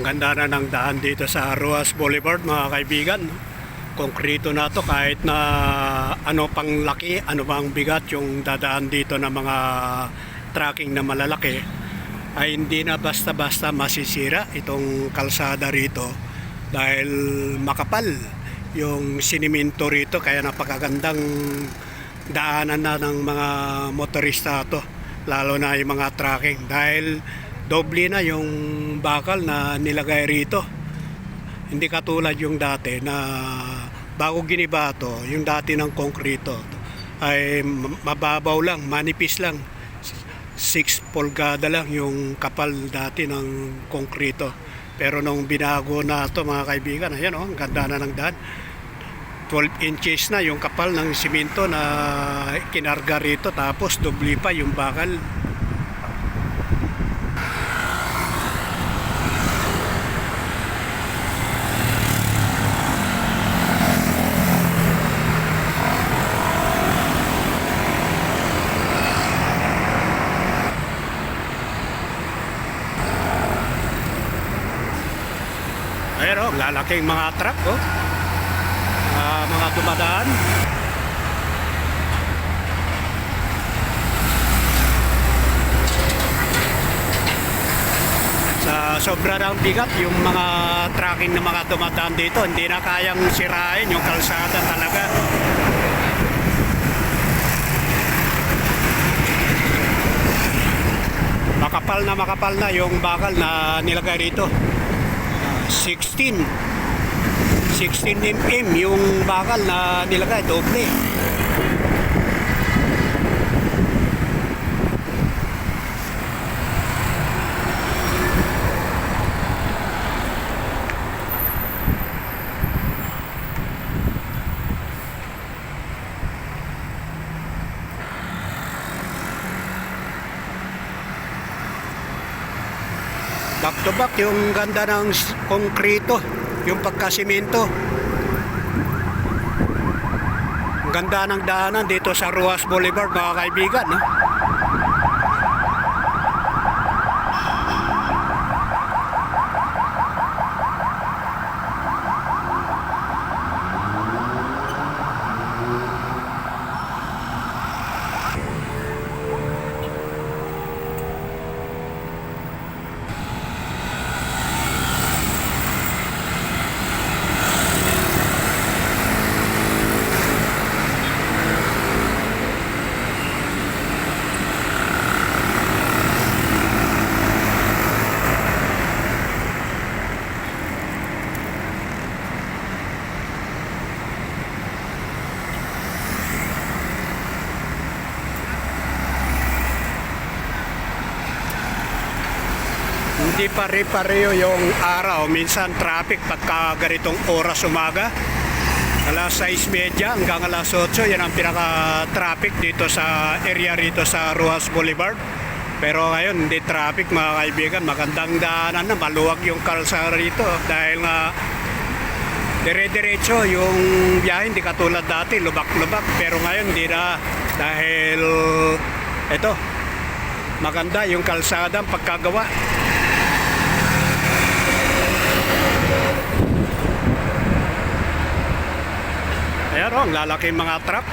ganda na ng daan dito sa Ruas Boulevard mga kaibigan. Konkrito na to kahit na ano pang laki, ano pang bigat yung dadaan dito ng mga trucking na malalaki ay hindi na basta-basta masisira itong kalsada rito dahil makapal yung siniminto rito kaya napakagandang daanan na ng mga motorista to, lalo na yung mga trucking dahil doble na yung bakal na nilagay rito. Hindi katulad yung dati na bago giniba to, yung dati ng konkrito ay mababaw lang, manipis lang. 6 pulgada lang yung kapal dati ng konkrito. Pero nung binago na to mga kaibigan, ayan oh, ang ganda na ng daan. 12 inches na yung kapal ng simento na kinarga rito, tapos doble pa yung bakal. Ayan o, lalaking mga truck o, mga dumadaan. Sa sobra ng bigat yung mga trucking na mga dumadaan dito, hindi na kayang sirain yung kalsada talaga. Makapal na yung bakal na nilagay dito. 16 mm yung bakal na nilagay, doble. Back to back yung ganda ng konkrito, yung pagkasimento. Ang ganda ng daanan dito sa Ruas Boulevard mga kaibigan, no? Hindi pare-pareho yung araw. Minsan traffic pagka ganitong oras umaga, alas 6:30 hanggang alas 8, yan ang pinaka-traffic dito sa area rito sa Ruas Boulevard. Pero ngayon hindi traffic mga kaibigan, magandang daanan na, maluwag yung kalsada rito dahil nga dire-diretso yung biyahe, hindi katulad dati lubak-lubak, pero ngayon hindi na dahil ito maganda yung kalsada pagkagawa. Ayan o, ang lalaking mga truck.